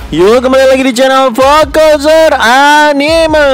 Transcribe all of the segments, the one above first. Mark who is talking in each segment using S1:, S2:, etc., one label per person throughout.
S1: Yuk kembali lagi di channel Fokuser Anime.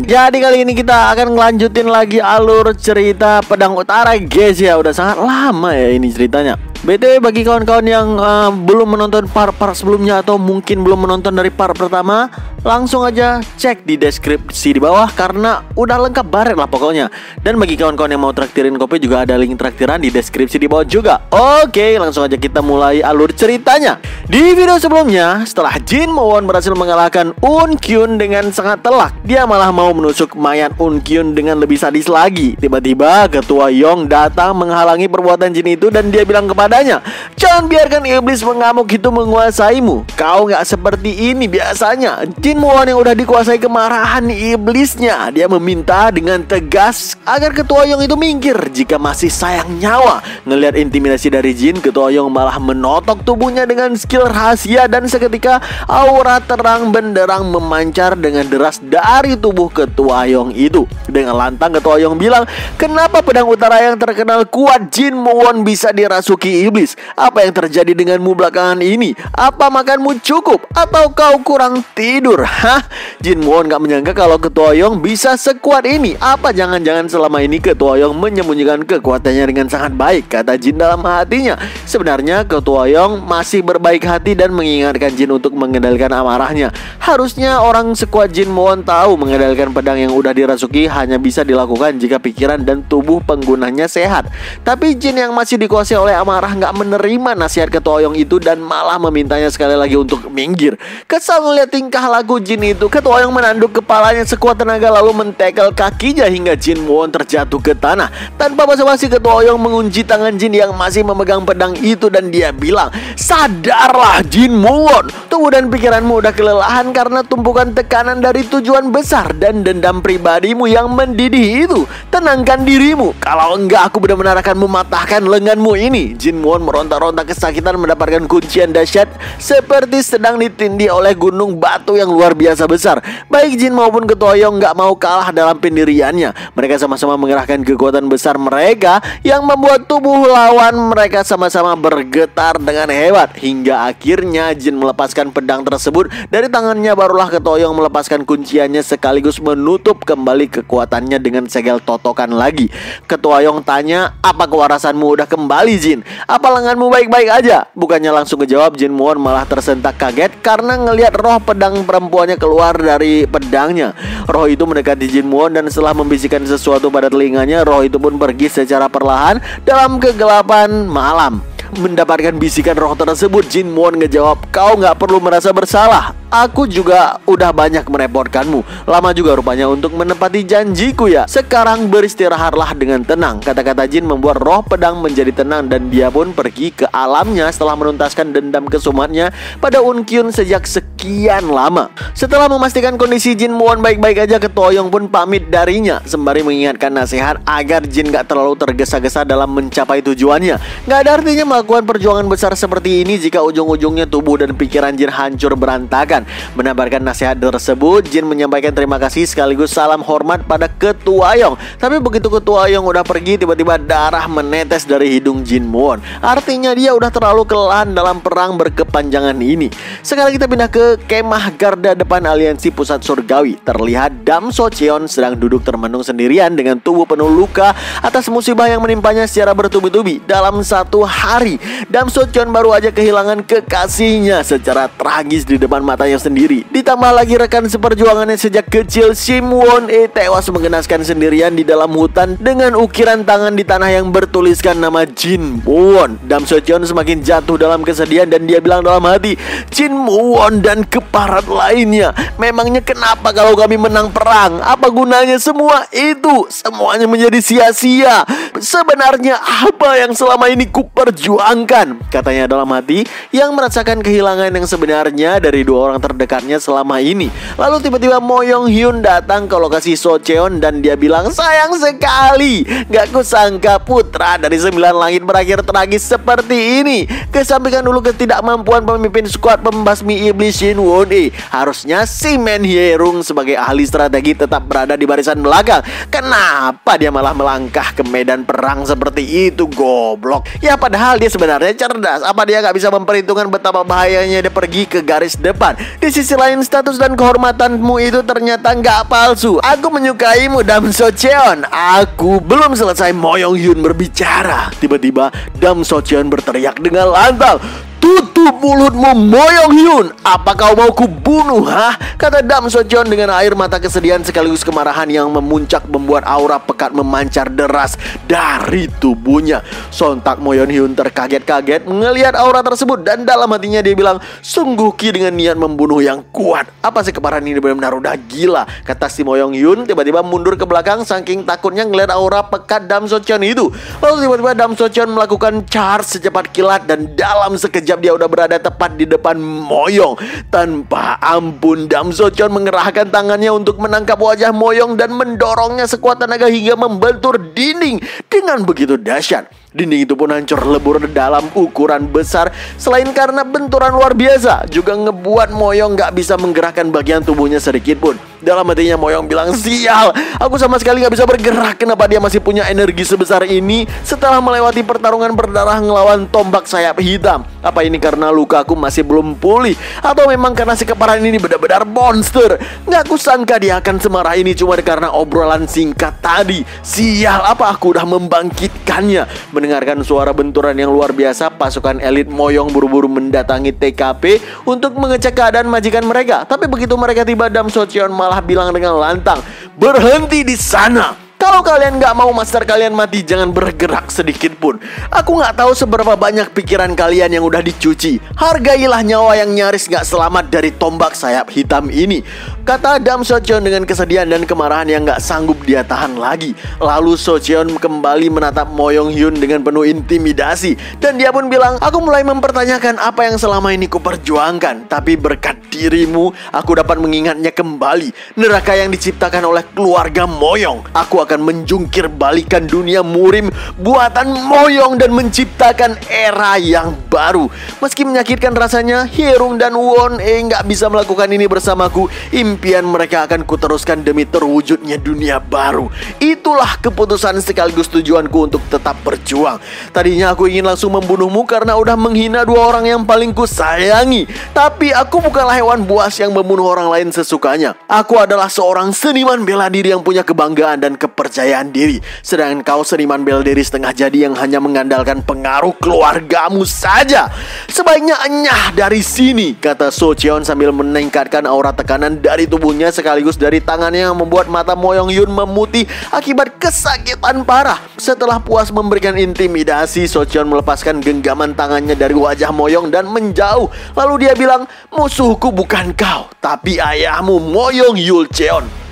S1: Jadi kali ini kita akan ngelanjutin lagi alur cerita Pedang Utara guys ya. Udah sangat lama ya ini ceritanya. BTW bagi kawan-kawan yang belum menonton part-part sebelumnya atau mungkin belum menonton dari part pertama, langsung aja cek di deskripsi di bawah karena udah lengkap baret lah pokoknya. Dan bagi kawan-kawan yang mau traktirin kopi juga ada link traktiran di deskripsi di bawah juga. Oke, langsung aja kita mulai alur ceritanya. Di video sebelumnya, setelah Jin Mo-won berhasil mengalahkan Un Kyun dengan sangat telak, dia malah mau menusuk mayat Un Kyun dengan lebih sadis lagi. Tiba-tiba Ketua Yong datang menghalangi perbuatan Jin itu dan dia bilang kepadanya, "Jangan biarkan iblis mengamuk itu menguasaimu. Kau nggak seperti ini biasanya." Jin Mo-won yang udah dikuasai kemarahan iblisnya, dia meminta dengan tegas agar Ketua Yong itu minggir jika masih sayang nyawa. Ngelihat intimidasi dari Jin, Ketua Yong malah menotok tubuhnya dengan skill rahasia dan seketika aura terang benderang memancar dengan deras dari tubuh Ketua Yong itu. Dengan lantang Ketua Yong bilang, "Kenapa pedang utara yang terkenal kuat Jin Mo-won bisa dirasuki iblis? Apa yang terjadi denganmu belakangan ini? Apa makanmu cukup? Atau kau kurang tidur?" Hah? Jin Mo-won gak menyangka kalau Ketua Yong bisa sekuat ini. Apa jangan-jangan selama ini Ketua Yong menyembunyikan kekuatannya dengan sangat baik? Kata Jin dalam hatinya. Sebenarnya Ketua Yong masih berbaik hati dan mengingatkan Jin untuk mengendalikan amarahnya. Harusnya orang sekuat Jin Mo-won tahu mengendalikan pedang yang udah dirasuki hanya bisa dilakukan jika pikiran dan tubuh penggunanya sehat. Tapi Jin yang masih dikuasai oleh amarah nggak menerima nasihat Ketua Yong itu dan malah memintanya sekali lagi untuk minggir. Kesal melihat tingkah laku Jin itu, Ketua Yong menanduk kepalanya sekuat tenaga lalu mentekel kakinya hingga Jin Mo-won terjatuh ke tanah. Tanpa basa-basi Ketua Yong mengunci tangan Jin yang masih memegang pedang itu dan dia bilang, "Sadarlah Jin Mo-won, tubuh dan pikiranmu udah kelelahan karena tumpukan tekanan dari tujuan besar dan dendam pribadimu yang mendidih itu. Tenangkan dirimu, kalau enggak aku benar-benar akan mematahkan lenganmu ini." Jin Mo-won meronta-ronta kesakitan mendapatkan kuncian dahsyat seperti sedang ditindih oleh gunung batu yang luar biasa besar. Baik Jin maupun Ketua Yong nggak mau kalah dalam pendiriannya. Mereka sama-sama mengerahkan kekuatan besar mereka yang membuat tubuh lawan mereka sama-sama bergetar dengan hebat. Hingga akhirnya Jin melepaskan pedang tersebut dari tangannya, barulah Ketua Yong melepaskan kunciannya sekaligus menutup kembali kekuatannya dengan segel totokan lagi. Ketua Yong tanya, "Apa kewarasanmu udah kembali Jin? Apa lenganmu baik-baik aja?" Bukannya langsung kejawab, Jin Mo-won malah tersentak kaget karena ngelihat roh pedang perempuannya keluar dari pedangnya. Roh itu mendekati Jin Mo-won dan setelah membisikkan sesuatu pada telinganya, roh itu pun pergi secara perlahan dalam kegelapan malam. Mendapatkan bisikan roh tersebut, Jin Mo-won ngejawab, "Kau nggak perlu merasa bersalah. Aku juga udah banyak merepotkanmu. Lama juga rupanya untuk menepati janjiku ya. Sekarang beristirahatlah dengan tenang." Kata-kata Jin membuat roh pedang menjadi tenang dan dia pun pergi ke alamnya setelah menuntaskan dendam kesumatnya pada Un Kyun sejak sekian lama. Setelah memastikan kondisi Jin Mo-won baik-baik aja, Ketua Yong pun pamit darinya sembari mengingatkan nasihat agar Jin gak terlalu tergesa-gesa dalam mencapai tujuannya. Gak ada artinya melakukan perjuangan besar seperti ini jika ujung-ujungnya tubuh dan pikiran Jin hancur berantakan. Menambahkan nasihat tersebut, Jin menyampaikan terima kasih sekaligus salam hormat pada Ketua Yong. Tapi begitu Ketua Yong udah pergi, tiba-tiba darah menetes dari hidung Jin Mo-won. Artinya dia udah terlalu kelelahan dalam perang berkepanjangan ini. Sekarang kita pindah ke kemah garda depan aliansi pusat surgawi. Terlihat Dam So Cheon sedang duduk termenung sendirian dengan tubuh penuh luka atas musibah yang menimpanya secara bertubi-tubi dalam satu hari. Dam So Cheon baru aja kehilangan kekasihnya secara tragis di depan matanya sendiri. Ditambah lagi rekan seperjuangannya sejak kecil, Sim Won-e, tewas mengenaskan sendirian di dalam hutan dengan ukiran tangan di tanah yang bertuliskan nama Jin Mo-won. Dam So Cheon semakin jatuh dalam kesedihan dan dia bilang dalam hati, "Jin Mo-won dan keparat lainnya, memangnya kenapa kalau kami menang perang? Apa gunanya semua itu? Semuanya menjadi sia-sia. Sebenarnya apa yang selama ini kuperjuangkan?" Katanya dalam hati yang merasakan kehilangan yang sebenarnya dari dua orang terdekatnya selama ini. Lalu tiba-tiba Mo Yong Hyun datang ke lokasi So Cheon dan dia bilang, "Sayang sekali, gak kusangka putra dari 9 langit berakhir tragis seperti ini. Kesampingkan dulu ketidakmampuan pemimpin skuad pembasmi iblis Shin Won-e. Harusnya si Men Hye-rung sebagai ahli strategi tetap berada di barisan belakang. Kenapa dia malah melangkah ke medan perang seperti itu, goblok? Ya padahal dia sebenarnya cerdas? Apa dia nggak bisa memperhitungkan betapa bahayanya dia pergi ke garis depan? Di sisi lain, status dan kehormatanmu itu ternyata nggak palsu. Aku menyukaimu, Dam Socheon. Aku belum selesai Mo Yong-hyun berbicara. Tiba-tiba Dam Socheon berteriak dengan lantang, "Tutup mulutmu, Mo Yong-hyun! Apa kau mau kubunuh, hah?" Kata Dam Socheon dengan air mata kesedihan sekaligus kemarahan yang memuncak membuat aura pekat memancar deras dari tubuhnya. Sontak Mo Yong-hyun terkaget-kaget melihat aura tersebut dan dalam hatinya dia bilang, "Sungguh Ki dengan niat membunuh yang kuat. Apa sih keparahan ini benar-benar udah gila?" Kata si Mo Yong-hyun tiba-tiba mundur ke belakang saking takutnya ngeliat aura pekat Dam Socheon itu. Lalu tiba-tiba Dam Socheon melakukan charge secepat kilat dan dalam sekejap dia udah berada tepat di depan Moyong. Tanpa ampun Dam Socheon mengerahkan tangannya untuk menangkap wajah Moyong dan mendorongnya sekuat tenaga hingga membentur dinding dengan begitu dahsyat. Dinding itu pun hancur lebur dalam ukuran besar. Selain karena benturan luar biasa, juga ngebuat Moyong gak bisa menggerakkan bagian tubuhnya sedikit pun. Dalam hatinya Moyong bilang, "Sial, aku sama sekali gak bisa bergerak. Kenapa dia masih punya energi sebesar ini setelah melewati pertarungan berdarah ngelawan tombak sayap hitam? Apa ini karena luka aku masih belum pulih? Atau memang karena si keparahan ini benar-benar monster? Gak kusangka dia akan semarah ini cuma karena obrolan singkat tadi. Sial, apa aku udah membangkitkannya?" Mendengarkan suara benturan yang luar biasa, pasukan elit Moyong buru-buru mendatangi TKP untuk mengecek keadaan majikan mereka. Tapi begitu mereka tiba, Dam Socheon malah bilang dengan lantang, "Berhenti di sana. Kalau kalian gak mau master kalian mati, jangan bergerak sedikit pun. Aku gak tahu seberapa banyak pikiran kalian yang udah dicuci. Hargailah nyawa yang nyaris gak selamat dari tombak sayap hitam ini," kata Dam Socheon dengan kesedihan dan kemarahan yang gak sanggup dia tahan lagi. Lalu Socheon kembali menatap Mo Yong-hyun dengan penuh intimidasi. Dan dia pun bilang, "Aku mulai mempertanyakan apa yang selama ini kuperjuangkan. Tapi berkat dirimu, aku dapat mengingatnya kembali. Neraka yang diciptakan oleh keluarga Moyong. Aku akan menjungkir balikan dunia murim buatan Moyong dan menciptakan era yang baru." Meski menyakitkan rasanya, Hye-rung dan Won-e nggak bisa melakukan ini bersamaku. Impian mereka akan kuteruskan demi terwujudnya dunia baru. Itulah keputusan sekaligus tujuanku untuk tetap berjuang. Tadinya aku ingin langsung membunuhmu karena udah menghina dua orang yang paling kusayangi. Tapi aku bukanlah hewan buas yang membunuh orang lain sesukanya. Aku adalah seorang seniman bela diri yang punya kebanggaan dan kepercayaan diri. Sedangkan kau seniman bela diri setengah jadi yang hanya mengandalkan pengaruh keluargamu saja. Sebaiknya enyah dari sini, kata Socheon sambil meningkatkan aura tekanan dari tubuhnya sekaligus dari tangannya yang membuat mata Mo Yong-hyun memutih akibat kesakitan parah. Setelah puas memberikan intimidasi, Socheon melepaskan genggaman tangannya dari wajah Moyong dan menjauh. Lalu dia bilang, "Musuhku bukan kau, tapi ayahmu, Mo Yong-hyun."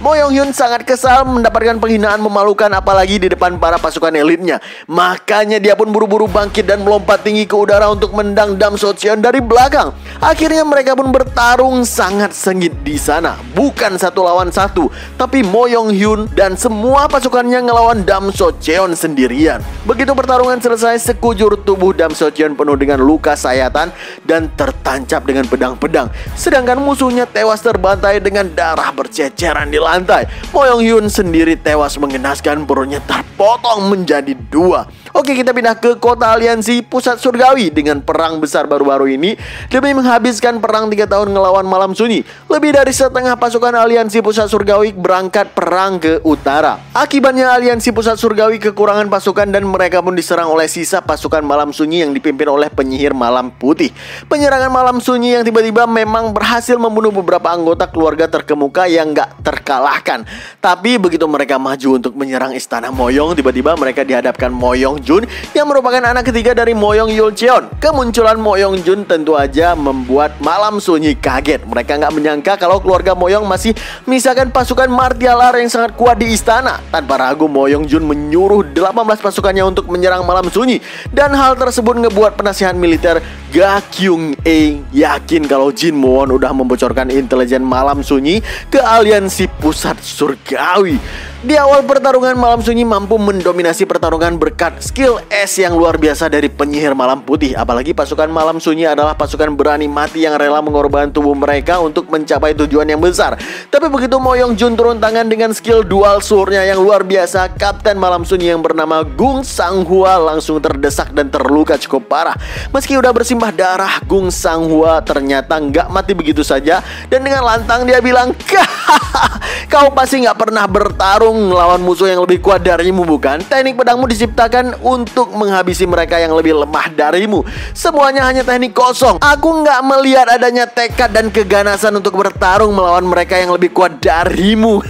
S1: Mo Yong-hyun sangat kesal mendapatkan penghinaan memalukan apalagi di depan para pasukan elitnya. Makanya dia pun buru-buru bangkit dan melompat tinggi ke udara untuk mendang Dam Socheon dari belakang. Akhirnya mereka pun bertarung sangat sengit di sana. Bukan satu lawan satu, tapi Mo Yong-hyun dan semua pasukannya ngelawan Dam Socheon sendirian. Begitu pertarungan selesai, sekujur tubuh Dam Socheon penuh dengan luka sayatan dan tertancap dengan pedang-pedang. Sedangkan musuhnya tewas terbantai dengan darah berceceran di lantai. Mo Yong-hyun sendiri tewas mengenaskan, perutnya terpotong menjadi dua. Oke, kita pindah ke kota aliansi pusat surgawi. Dengan perang besar baru-baru ini, demi menghabiskan perang 3 tahun ngelawan malam sunyi, lebih dari setengah pasukan aliansi pusat surgawi berangkat perang ke utara. Akibatnya aliansi pusat surgawi kekurangan pasukan dan mereka pun diserang oleh sisa pasukan malam sunyi yang dipimpin oleh penyihir malam putih. Penyerangan malam sunyi yang tiba-tiba memang berhasil membunuh beberapa anggota keluarga terkemuka yang gak terkalahkan. Tapi begitu mereka maju untuk menyerang istana Moyong, tiba-tiba mereka dihadapkan Mo Yong-jun yang merupakan anak ketiga dari Mo Yong-hyun. Kemunculan Mo Yong-jun tentu aja membuat malam sunyi kaget. Mereka nggak menyangka kalau keluarga Moyong masih menyisakan pasukan martial art yang sangat kuat di istana. Tanpa ragu Mo Yong-jun menyuruh 18 pasukannya untuk menyerang malam sunyi. Dan hal tersebut ngebuat penasihat militer Ga Kyung-e yakin kalau Jin Mo-won udah membocorkan intelijen malam sunyi ke aliansi pusat surgawi. Di awal pertarungan, Malam Sunyi mampu mendominasi pertarungan berkat skill es yang luar biasa dari penyihir Malam Putih. Apalagi pasukan Malam Sunyi adalah pasukan berani mati yang rela mengorbankan tubuh mereka untuk mencapai tujuan yang besar. Tapi begitu Mo Yongjun turun tangan dengan skill dual sword-nya yang luar biasa, Kapten Malam Sunyi yang bernama Gung Sanghua langsung terdesak dan terluka cukup parah. Meski udah bersimbah darah, Gung Sanghua ternyata nggak mati begitu saja. Dan dengan lantang dia bilang, kau pasti nggak pernah bertarung melawan musuh yang lebih kuat darimu, bukan? Teknik pedangmu diciptakan untuk menghabisi mereka yang lebih lemah darimu. Semuanya hanya teknik kosong. Aku nggak melihat adanya tekad dan keganasan untuk bertarung melawan mereka yang lebih kuat darimu.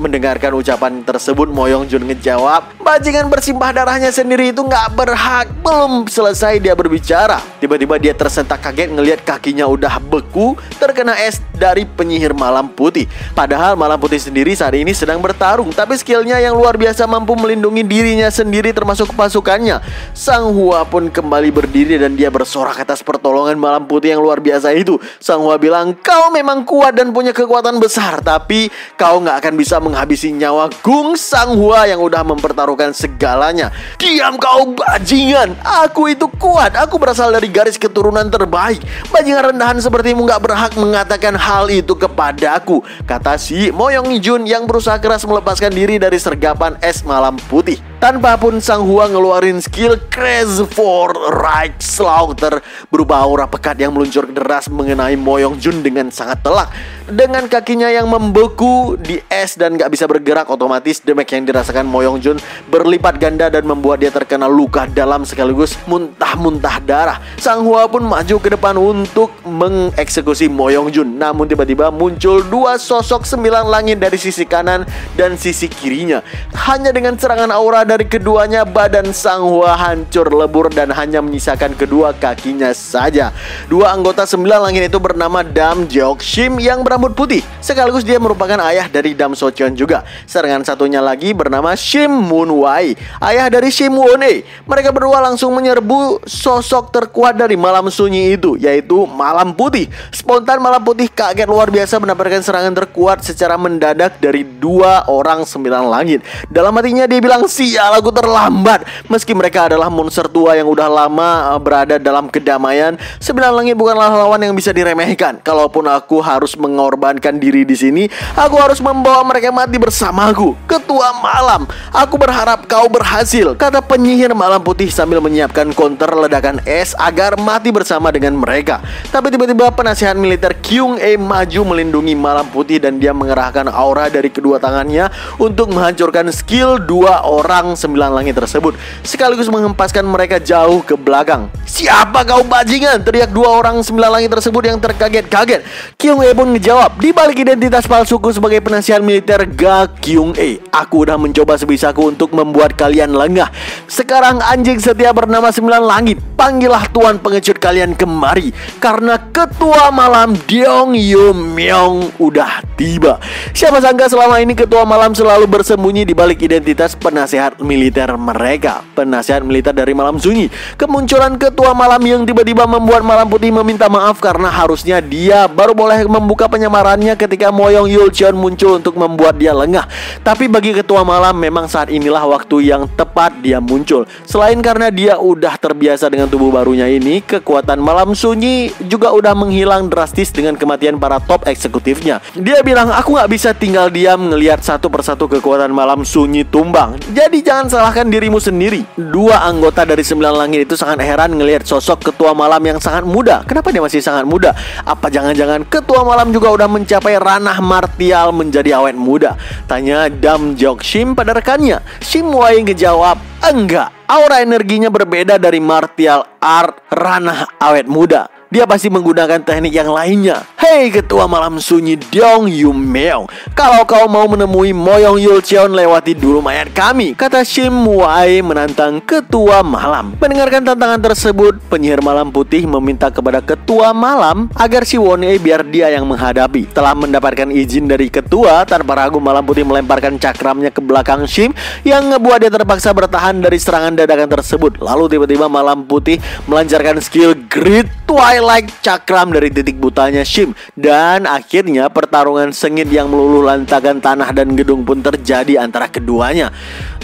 S1: Mendengarkan ucapan tersebut, Mo Yongjun ngejawab, bajingan bersimbah darahnya sendiri itu nggak berhak. Belum selesai dia berbicara, tiba-tiba dia tersentak kaget ngelihat kakinya udah beku terkena es dari penyihir Malam Putih. Padahal Malam Putih sendiri saat ini sedang bertarung, tapi skillnya yang luar biasa mampu melindungi dirinya sendiri termasuk pasukannya. Sanghua pun kembali berdiri dan dia bersorak atas pertolongan Malam Putih yang luar biasa itu. Sanghua bilang, kau memang kuat dan punya kekuatan besar, tapi kau nggak akan bisa menghabisi nyawa Gung Sanghua yang udah mempertaruhkan segalanya. Diam kau bajingan, aku itu kuat, aku berasal dari garis keturunan terbaik. Bajingan rendahan sepertimu nggak berhak mengatakan hal itu kepadaku, kata si Mo Yongjun yang berusaha keras melepaskan diri dari sergapan es Malam Putih. Tanpa pun Sanghua ngeluarin skill Craze for Right Slaughter berupa aura pekat yang meluncur deras mengenai Mo Yongjun dengan sangat telak. Dengan kakinya yang membeku di es dan gak bisa bergerak, otomatis damage yang dirasakan Mo Yongjun berlipat ganda dan membuat dia terkena luka dalam sekaligus muntah-muntah darah. Sanghua pun maju ke depan untuk mengeksekusi Mo Yongjun. Namun tiba-tiba muncul dua sosok 9 langit dari sisi kanan dan sisi kirinya. Hanya dengan serangan aura dari keduanya, badan Sanghua hancur lebur dan hanya menyisakan kedua kakinya saja. Dua anggota 9 langit itu bernama Dam Jeok Shim yang berambut putih, sekaligus dia merupakan ayah dari Dam Socheon juga. Serangan satunya lagi bernama Shim Moon Wai, ayah dari Shim Won-e. Mereka berdua langsung menyerbu sosok terkuat dari Malam Sunyi itu, yaitu Malam Putih. Spontan Malam Putih kaget luar biasa mendapatkan serangan terkuat secara mendadak dari dua orang 9 langit. Dalam hatinya dia bilang, sial, aku terlambat. Meski mereka adalah monster tua yang udah lama berada dalam kedamaian, 9 langit bukanlah lawan yang bisa diremehkan. Kalaupun aku harus mengorbankan diri di sini, aku harus membawa mereka mati bersamaku. Ketua Malam, aku berharap kau berhasil, kata penyihir Malam Putih sambil menyiapkan counter ledakan es agar mati bersama dengan mereka. Tapi tiba-tiba penasihat militer Kyung-e maju melindungi Malam Putih dan dia mengerahkan aura dari kedua tangannya untuk menghancurkan skill dua orang 9 langit tersebut, sekaligus menghempaskan mereka jauh ke belakang. Siapa kau bajingan? Teriak dua orang 9 langit tersebut yang terkaget-kaget. Kyung-e pun ngejawab, di balik identitas palsuku sebagai penasihat militer Ga Kyung-e, aku udah mencoba sebisaku untuk membuat kalian lengah. Sekarang anjing setia bernama 9 langit, panggillah tuan pengecut kalian kemari, karena Ketua Malam Deong Yu Myung udah tiba. Siapa sangka selama ini Ketua Malam selalu bersembunyi di balik identitas penasehat militer mereka, penasehat militer dari Malam Sunyi. Kemunculan Ketua Malam yang tiba-tiba membuat Malam Putih meminta maaf karena harusnya dia baru boleh membuka penyamarannya ketika Mo Yongjun muncul untuk membuat dia lengah. Tapi bagi Ketua Malam memang saat inilah waktu yang tepat dia muncul. Selain karena dia udah terbiasa dengan tubuh barunya ini, kekuatan Malam Sunyi juga udah menghilang drastis dengan kematian para top eksekutifnya. Dia bilang, aku gak bisa tinggal diam ngelihat satu persatu kekuatan Malam Sunyi tumbang. Jadi jangan salahkan dirimu sendiri. Dua anggota dari 9 langit itu sangat heran ngelihat sosok Ketua Malam yang sangat muda. Kenapa dia masih sangat muda? Apa jangan-jangan Ketua Malam juga udah mencapai ranah martial menjadi awet muda? Tanya Dam Jeok Shim pada rekannya. Shim Wai ngejawab, enggak, aura energinya berbeda dari martial art ranah awet muda. Dia pasti menggunakan teknik yang lainnya. Hei Ketua Malam Sunyi Deong Yu Myung, kalau kau mau menemui Mo Yongjun, lewati dulu mayat kami, kata Shim Wai menantang Ketua Malam. Mendengarkan tantangan tersebut, penyihir Malam Putih meminta kepada Ketua Malam agar si Won-e biar dia yang menghadapi. Telah mendapatkan izin dari Ketua, tanpa ragu Malam Putih melemparkan cakramnya ke belakang Shim yang ngebuat dia terpaksa bertahan dari serangan dadakan tersebut. Lalu tiba-tiba Malam Putih melancarkan skill Great Twilight highlight cakram dari titik butanya Shim. Dan akhirnya pertarungan sengit yang meluluh lantakan tanah dan gedung pun terjadi antara keduanya.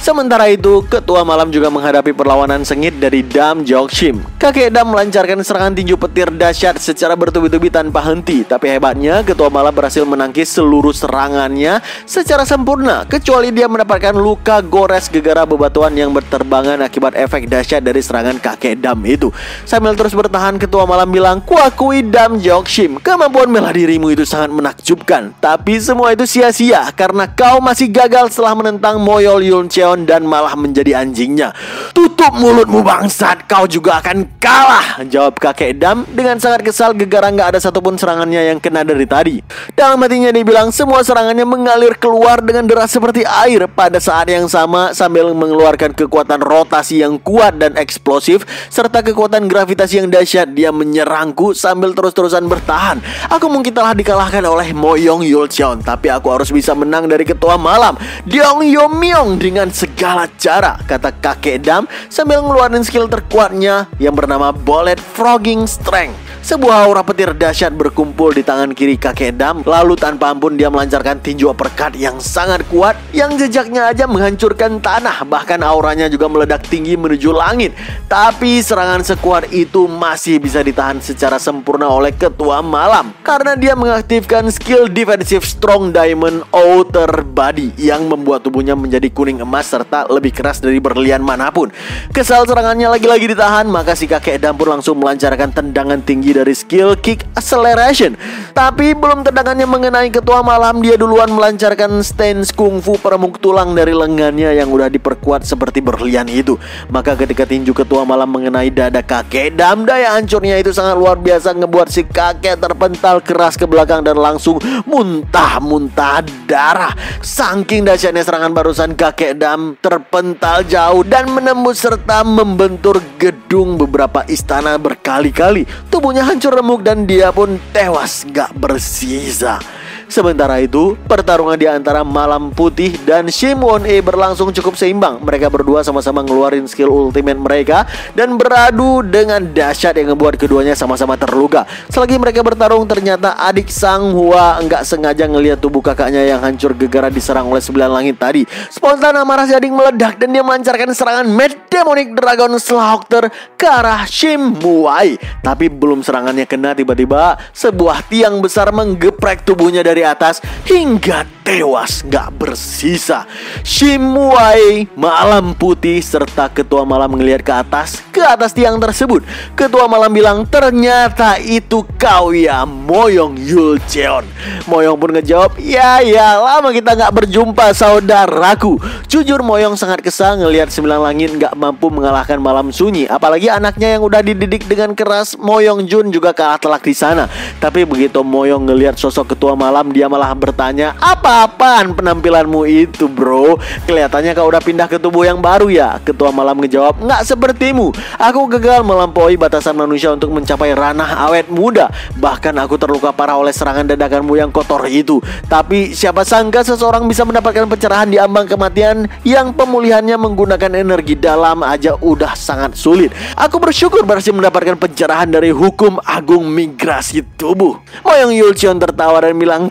S1: Sementara itu, Ketua Malam juga menghadapi perlawanan sengit dari Dam Jok Shim. Kakek Dam melancarkan serangan tinju petir dahsyat secara bertubi-tubi tanpa henti. Tapi hebatnya, Ketua Malam berhasil menangkis seluruh serangannya secara sempurna, kecuali dia mendapatkan luka gores gegara bebatuan yang berterbangan akibat efek dahsyat dari serangan kakek Dam itu. Sambil terus bertahan, Ketua Malam bilang, "Kuakui Dam Jok Shim, kemampuan bela dirimu itu sangat menakjubkan. Tapi semua itu sia-sia karena kau masih gagal setelah menentang Moyol Yulcheon dan malah menjadi anjingnya. Tutup mulutmu bangsat, kau juga akan kalah," jawab kakek Dam dengan sangat kesal gegara nggak ada satupun serangannya yang kena dari tadi. Dalam hatinya dia bilang semua serangannya mengalir keluar dengan deras seperti air. Pada saat yang sama, sambil mengeluarkan kekuatan rotasi yang kuat dan eksplosif serta kekuatan gravitasi yang dahsyat, dia menyerangku sambil terus-terusan bertahan. Aku mungkin telah dikalahkan oleh Moyong Yulcheon, tapi aku harus bisa menang dari Ketua Malam Deong Yomyong dengan segala cara, kata kakek Dam sambil ngeluarin skill terkuatnya yang bernama Bullet Frogging Strength. Sebuah aura petir dahsyat berkumpul di tangan kiri kakek Dam. Lalu tanpa ampun dia melancarkan tinju uppercut yang sangat kuat, yang jejaknya aja menghancurkan tanah. Bahkan auranya juga meledak tinggi menuju langit. Tapi serangan sekuat itu masih bisa ditahan secara sempurna oleh Ketua Malam, karena dia mengaktifkan skill Defensive Strong Diamond Outer Body yang membuat tubuhnya menjadi kuning emas serta lebih keras dari berlian manapun. Kesal serangannya lagi-lagi ditahan, maka si kakek Dam pun langsung melancarkan tendangan tinggi dari skill Kick Acceleration. Tapi belum tendangannya mengenai Ketua Malam, dia duluan melancarkan stance kungfu peremuk tulang dari lengannya yang udah diperkuat seperti berlian itu. Maka ketika tinju Ketua Malam mengenai dada kakek Dam, daya hancurnya itu sangat luar biasa, ngebuat si kakek terpental keras ke belakang dan langsung muntah-muntah darah. Saking dahsyatnya serangan barusan, kakek Dam terpental jauh dan menembus serta membentur gedung beberapa istana berkali-kali. Tubuhnya hancur remuk dan dia pun tewas gak bersisa. Sementara itu, pertarungan di antara Malam Putih dan Shim Won-e berlangsung cukup seimbang. Mereka berdua sama-sama ngeluarin skill ultimate mereka dan beradu dengan dahsyat yang membuat keduanya sama-sama terluka. Selagi mereka bertarung, ternyata adik Sang Hua nggak sengaja ngelihat tubuh kakaknya yang hancur gegara diserang oleh 9 langit tadi. Spontan amarah si adik meledak dan dia melancarkan serangan Mad Demonic Dragon Slaughter ke arah Shim Muai. Tapi belum serangannya kena, tiba-tiba sebuah tiang besar menggeprek tubuhnya dari atas hingga tewas gak bersisa. Shim Muai, Malam Putih serta Ketua Malam ngelihat ke atas tiang tersebut. Ketua Malam bilang, "Ternyata itu kau ya, Moyong Yulcheon." Moyong pun ngejawab, ya lama kita gak berjumpa saudaraku." Jujur Moyong sangat kesal ngelihat 9 langit gak mampu mengalahkan Malam Sunyi. Apalagi anaknya yang udah dididik dengan keras, Moyong Jun, juga kalah telak di sana. Tapi begitu Moyong ngelihat sosok Ketua Malam, dia malah bertanya, "Apa-apaan penampilanmu itu, bro? Kelihatannya kau udah pindah ke tubuh yang baru ya?" Ketua Malam ngejawab, "Nggak sepertimu. Aku gagal melampaui batasan manusia untuk mencapai ranah awet muda. Bahkan aku terluka parah oleh serangan dadakanmu yang kotor itu. Tapi siapa sangka seseorang bisa mendapatkan pencerahan di ambang kematian yang pemulihannya menggunakan energi dalam aja udah sangat sulit. Aku bersyukur berhasil mendapatkan pencerahan dari hukum agung migrasi tubuh." Moyong Yulcheon tertawa dan bilang,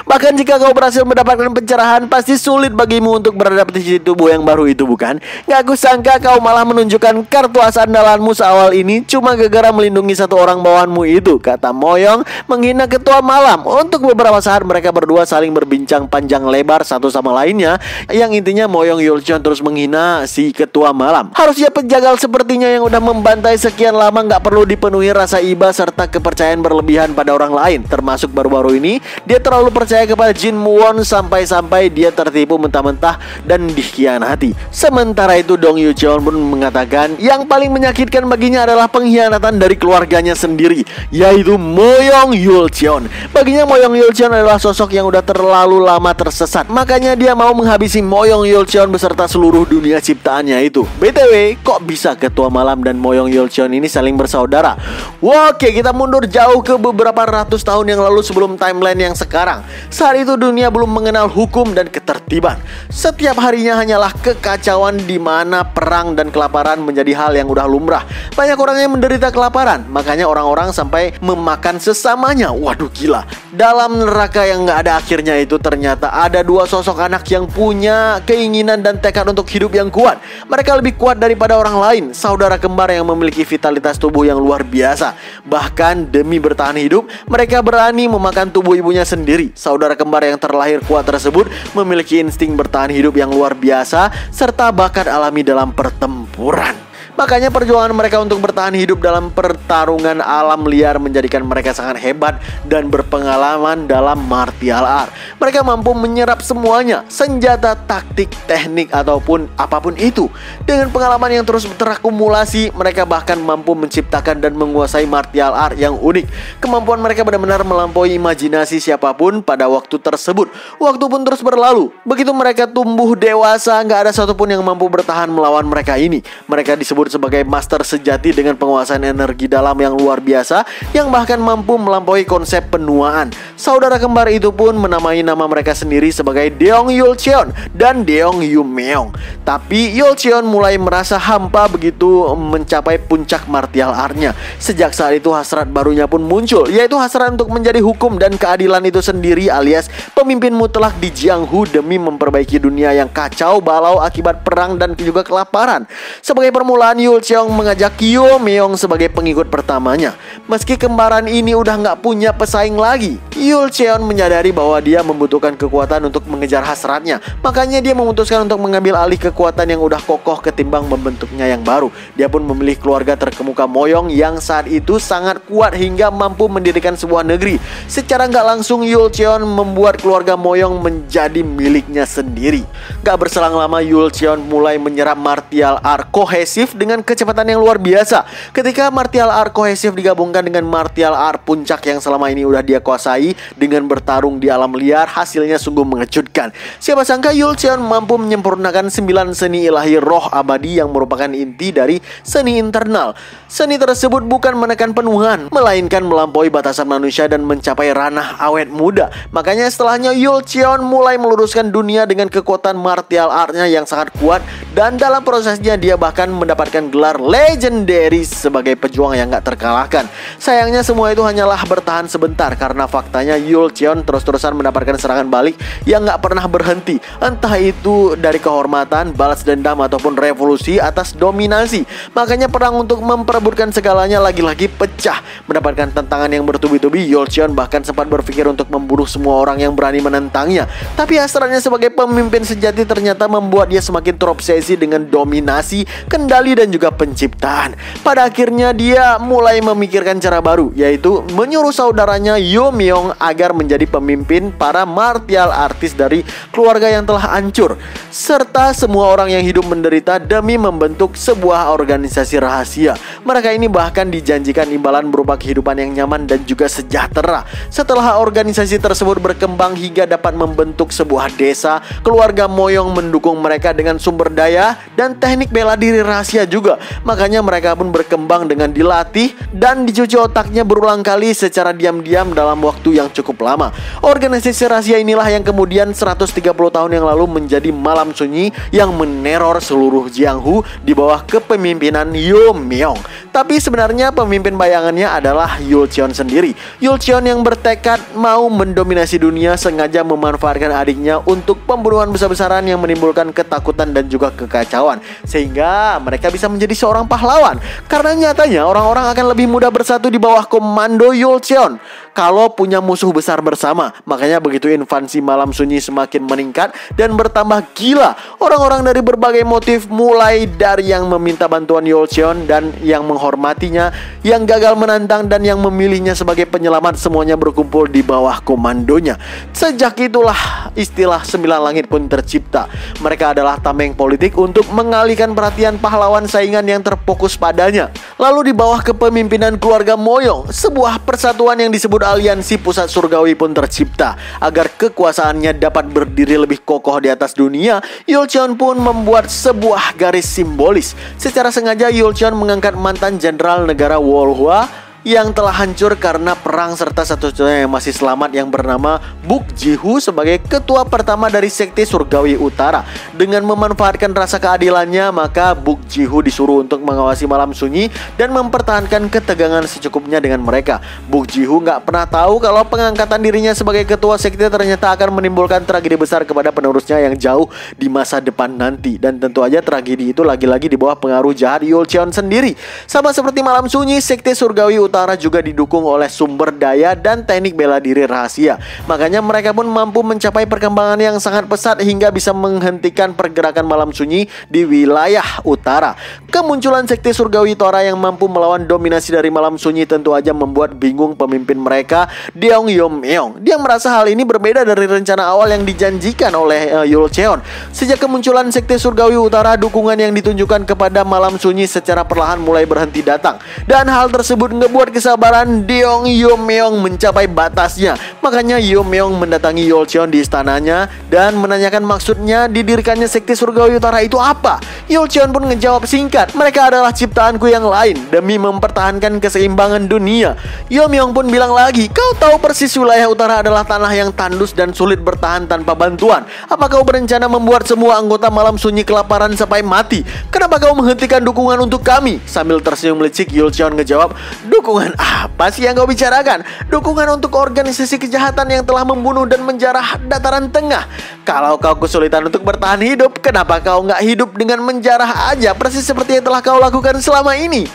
S1: "Bahkan jika kau berhasil mendapatkan pencerahan, pasti sulit bagimu untuk beradaptasi di tubuh yang baru itu, bukan? Gak kusangka kau malah menunjukkan kartu as andalanmu seawal ini cuma gara-gara melindungi satu orang bawahanmu itu," kata Moyong menghina Ketua Malam. Untuk beberapa saat mereka berdua saling berbincang panjang lebar satu sama lainnya. Yang intinya Moyong Yulcheon terus menghina si Ketua Malam. Harusnya penjagal sepertinya yang udah membantai sekian lama gak perlu dipenuhi rasa iba serta kepercayaan berlebihan pada orang lain. Termasuk baru-baru ini dia terlalu percaya kepada Jin Muon sampai-sampai dia tertipu mentah-mentah dan dikhianati. Sementara itu Dong Yulcheon pun mengatakan yang paling menyakitkan baginya adalah pengkhianatan dari keluarganya sendiri, yaitu Moyong Yulcheon. Baginya Moyong Yulcheon adalah sosok yang udah terlalu lama tersesat. Makanya dia mau menghabisi Moyong Yulcheon beserta seluruh dunia ciptaannya itu. BTW, kok bisa Ketua Malam dan Moyong Yulcheon ini saling bersaudara? mereka. Oke, kita mundur jauh ke beberapa ratus tahun yang lalu sebelum timeline yang sekarang. Saat itu dunia belum mengenal hukum dan ketertiban. Setiap harinya hanyalah kekacauan di mana perang dan kelaparan menjadi hal yang udah lumrah. Banyak orang yang menderita kelaparan, makanya orang-orang sampai memakan sesamanya. Waduh, gila. Dalam neraka yang gak ada akhirnya itu ternyata ada dua sosok anak yang punya keinginan dan tekad untuk hidup yang kuat. Mereka lebih kuat daripada orang lain, saudara kembar yang memiliki vitalitas tubuh yang luar biasa. Bahkan demi bertahan hidup, mereka berani memakan tubuh ibunya sendiri. Saudara kembar yang terlahir kuat tersebut memiliki insting bertahan hidup yang luar biasa serta bakat alami dalam pertempuran. Makanya perjuangan mereka untuk bertahan hidup dalam pertarungan alam liar menjadikan mereka sangat hebat dan berpengalaman dalam martial art. Mereka mampu menyerap semuanya, senjata, taktik, teknik, ataupun apapun itu. Dengan pengalaman yang terus terakumulasi, mereka bahkan mampu menciptakan dan menguasai martial art yang unik. Kemampuan mereka benar-benar melampaui imajinasi siapapun pada waktu tersebut. Waktu pun terus berlalu. Begitu mereka tumbuh dewasa, gak ada satupun yang mampu bertahan melawan mereka ini. Mereka disebut sebagai master sejati dengan penguasaan energi dalam yang luar biasa, yang bahkan mampu melampaui konsep penuaan. Saudara kembar itu pun menamai nama mereka sendiri sebagai Deong Yulcheon dan Deong Yumeong. Tapi Yulcheon mulai merasa hampa begitu mencapai puncak martial artnya. Sejak saat itu hasrat barunya pun muncul, yaitu hasrat untuk menjadi hukum dan keadilan itu sendiri, alias pemimpin mutlak di Jianghu demi memperbaiki dunia yang kacau balau akibat perang dan juga kelaparan. Sebagai permulaan, Yulcheon mengajak Yumeong sebagai pengikut pertamanya. Meski kembaran ini udah nggak punya pesaing lagi, Yulcheon menyadari bahwa dia membutuhkan kekuatan untuk mengejar hasratnya. Makanya dia memutuskan untuk mengambil alih kekuatan yang udah kokoh ketimbang membentuknya yang baru. Dia pun memilih keluarga terkemuka Moyong yang saat itu sangat kuat hingga mampu mendirikan sebuah negeri. Secara nggak langsung Yulcheon membuat keluarga Moyong menjadi miliknya sendiri. Gak berselang lama Yulcheon mulai menyerap martial art kohesif dengan kecepatan yang luar biasa. Ketika martial art kohesif digabungkan dengan martial art puncak yang selama ini udah dia kuasai dengan bertarung di alam liar, hasilnya sungguh mengejutkan. Siapa sangka Yulcheon mampu menyempurnakan 9 seni ilahi roh abadi yang merupakan inti dari seni internal. Seni tersebut bukan menekan penuhan, melainkan melampaui batasan manusia dan mencapai ranah awet muda. Makanya setelahnya Yulcheon mulai meluruskan dunia dengan kekuatan martial artnya yang sangat kuat, dan dalam prosesnya dia bahkan mendapatkan gelar legendary sebagai pejuang yang gak terkalahkan. Sayangnya semua itu hanyalah bertahan sebentar, karena faktanya Yulcheon terus-terusan mendapatkan serangan balik yang gak pernah berhenti. Entah itu dari kehormatan, balas dendam, ataupun revolusi atas dominasi. Makanya perang untuk memperebutkan segalanya lagi-lagi pecah. Mendapatkan tantangan yang bertubi-tubi, Yulcheon bahkan sempat berpikir untuk membunuh semua orang yang berani menentangnya. Tapi hasratnya sebagai pemimpin sejati ternyata membuat dia semakin terobsesi dengan dominasi, kendali, dan juga penciptaan. Pada akhirnya dia mulai memikirkan cara baru, yaitu menyuruh saudaranya Yumeong agar menjadi pemimpin para martial artis dari keluarga yang telah hancur, serta semua orang yang hidup menderita demi membentuk sebuah organisasi rahasia. Mereka ini bahkan dijanjikan imbalan berupa kehidupan yang nyaman dan juga sejahtera. Setelah organisasi tersebut berkembang hingga dapat membentuk sebuah desa, keluarga Moyong mendukung mereka dengan sumber daya dan teknik bela diri rahasia juga. Makanya mereka pun berkembang dengan dilatih dan dicuci otaknya berulang kali secara diam-diam dalam waktu yang cukup lama. Organisasi rahasia inilah yang kemudian 130 tahun yang lalu menjadi malam sunyi yang meneror seluruh Jianghu di bawah kepemimpinan Yumeong. Tapi sebenarnya pemimpin bayangannya adalah Yulcheon sendiri. Yulcheon yang bertekad mau mendominasi dunia sengaja memanfaatkan adiknya untuk pembunuhan besar-besaran yang menimbulkan ketakutan dan juga kekacauan, sehingga mereka bisa menjadi seorang pahlawan. Karena nyatanya orang-orang akan lebih mudah bersatu di bawah komando Yulcheon kalau punya musuh besar bersama. Makanya begitu invasi malam sunyi semakin meningkat dan bertambah gila, orang-orang dari berbagai motif, mulai dari yang meminta bantuan Yulcheon dan yang menghormatinya, yang gagal menantang dan yang memilihnya sebagai penyelamat, semuanya berkumpul di bawah komandonya. Sejak itulah istilah 9 langit pun tercipta. Mereka adalah tameng politik untuk mengalihkan perhatian pahlawan saingan yang terfokus padanya. Lalu di bawah kepemimpinan keluarga Moyong, sebuah persatuan yang disebut kode aliansi pusat surgawi pun tercipta. Agar kekuasaannya dapat berdiri lebih kokoh di atas dunia, Yulcheon pun membuat sebuah garis simbolis. Secara sengaja Yulcheon mengangkat mantan jenderal negara Wolhwa yang telah hancur karena perang serta satu-satunya yang masih selamat yang bernama Buk Jihu sebagai ketua pertama dari sekte surgawi utara. Dengan memanfaatkan rasa keadilannya, maka Buk Jihu disuruh untuk mengawasi malam sunyi dan mempertahankan ketegangan secukupnya dengan mereka. Buk Jihu nggak pernah tahu kalau pengangkatan dirinya sebagai ketua sekte ternyata akan menimbulkan tragedi besar kepada penerusnya yang jauh di masa depan nanti. Dan tentu aja tragedi itu lagi-lagi di bawah pengaruh jahat Yulcheon sendiri. Sama seperti malam sunyi, sekte surgawi utara juga didukung oleh sumber daya dan teknik bela diri rahasia. Makanya mereka pun mampu mencapai perkembangan yang sangat pesat hingga bisa menghentikan pergerakan malam sunyi di wilayah utara. Kemunculan sekte surgawi utara yang mampu melawan dominasi dari malam sunyi tentu aja membuat bingung pemimpin mereka, Deong Yomyeong. Dia merasa hal ini berbeda dari rencana awal yang dijanjikan oleh Yulcheon. Sejak kemunculan sekte surgawi utara, dukungan yang ditunjukkan kepada malam sunyi secara perlahan mulai berhenti datang. Dan hal tersebut ngebuat kesabaran Deong Yomyeong mencapai batasnya. Makanya Yomyeong mendatangi Yulcheon di istananya dan menanyakan maksudnya didirikannya sekte surgawi utara itu apa. Yulcheon pun ngejawab singkat, mereka adalah ciptaanku yang lain demi mempertahankan keseimbangan dunia. Yomyeong pun bilang lagi, kau tahu persis wilayah utara adalah tanah yang tandus dan sulit bertahan tanpa bantuan. Apa kau berencana membuat semua anggota malam sunyi kelaparan sampai mati? Kenapa kau menghentikan dukungan untuk kami? Sambil tersenyum licik, Yulcheon ngejawab, dukungan apa sih yang kau bicarakan? Dukungan untuk organisasi kejahatan yang telah membunuh dan menjarah dataran tengah. Kalau kau kesulitan untuk bertahan hidup, kenapa kau nggak hidup dengan menjarah aja, persis seperti yang telah kau lakukan selama ini?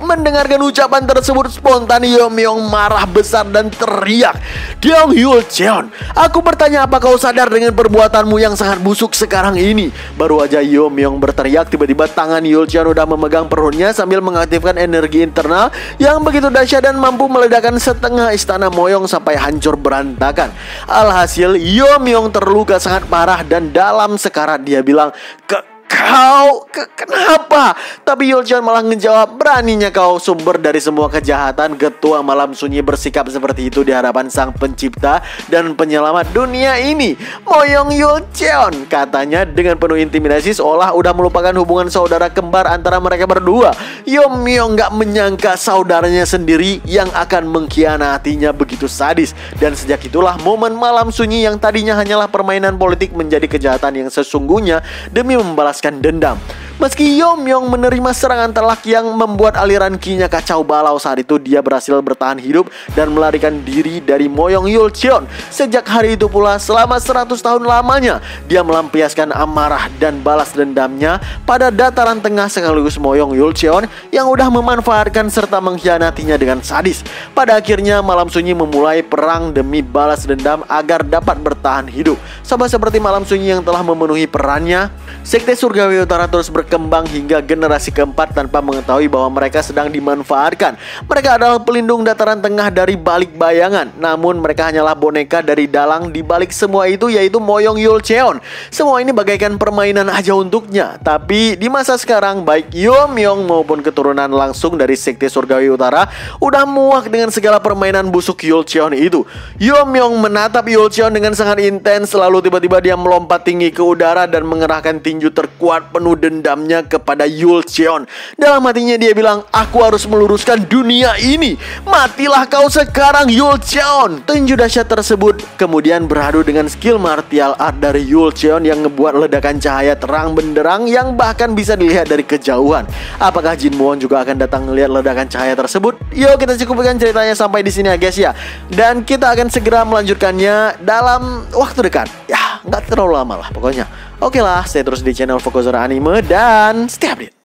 S1: Mendengarkan ucapan tersebut, spontan Yomyeong marah besar dan teriak, Deong Yulcheon, aku bertanya apa kau sadar dengan perbuatanmu yang sangat busuk sekarang ini? Baru aja Yomyeong berteriak, tiba-tiba tangan Yulcheon udah memegang perutnya sambil mengaktifkan energi internal yang begitu dahsyat dan mampu meledakkan setengah istana Moyong sampai hancur berantakan. Alhasil Yomyeong terluka sangat parah dan dalam sekarat dia bilang, kenapa? Tapi Yulcheon malah ngejawab, beraninya kau sumber dari semua kejahatan, ketua malam sunyi bersikap seperti itu di hadapan sang pencipta dan penyelamat dunia ini, Moyong Yulcheon. Katanya dengan penuh intimidasi seolah udah melupakan hubungan saudara kembar antara mereka berdua. Yomyeong gak menyangka saudaranya sendiri yang akan mengkhianatinya begitu sadis. Dan sejak itulah momen malam sunyi yang tadinya hanyalah permainan politik menjadi kejahatan yang sesungguhnya demi membalas dendam. Meski Yomyeong menerima serangan telak yang membuat aliran ki-nya kacau balau, saat itu dia berhasil bertahan hidup dan melarikan diri dari Moyong Yulcheon. Sejak hari itu pula selama 100 tahun lamanya dia melampiaskan amarah dan balas dendamnya pada dataran tengah sekaligus Moyong Yulcheon yang udah memanfaatkan serta mengkhianatinya dengan sadis. Pada akhirnya malam sunyi memulai perang demi balas dendam agar dapat bertahan hidup. Sama seperti malam sunyi yang telah memenuhi perannya, sekte surgawi utara terus berkembang hingga generasi keempat tanpa mengetahui bahwa mereka sedang dimanfaatkan. Mereka adalah pelindung dataran tengah dari balik bayangan, namun mereka hanyalah boneka dari dalang di balik semua itu, yaitu Moyong Yulcheon. Semua ini bagaikan permainan aja untuknya. Tapi di masa sekarang, baik Yomyeong maupun keturunan langsung dari sekte surgawi utara udah muak dengan segala permainan busuk Yulcheon itu. Yomyeong menatap Yulcheon dengan sangat intens, lalu tiba-tiba dia melompat tinggi ke udara dan mengerahkan tinju terkuat penuh dendamnya kepada Yulcheon. Dalam hatinya dia bilang, aku harus meluruskan dunia ini. Matilah kau sekarang Yulcheon. Tinju dahsyat tersebut kemudian beradu dengan skill martial art dari Yulcheon yang ngebuat ledakan cahaya terang benderang yang bahkan bisa dilihat dari kejauhan. Apakah Jin Muon juga akan datang melihat ledakan cahaya tersebut? Yuk kita cukupkan ceritanya sampai di sini ya guys ya. Dan kita akan segera melanjutkannya dalam waktu dekat. Ya, nggak terlalu lama lah pokoknya. Oke lah, stay terus di channel Fokuser Anime dan stay update.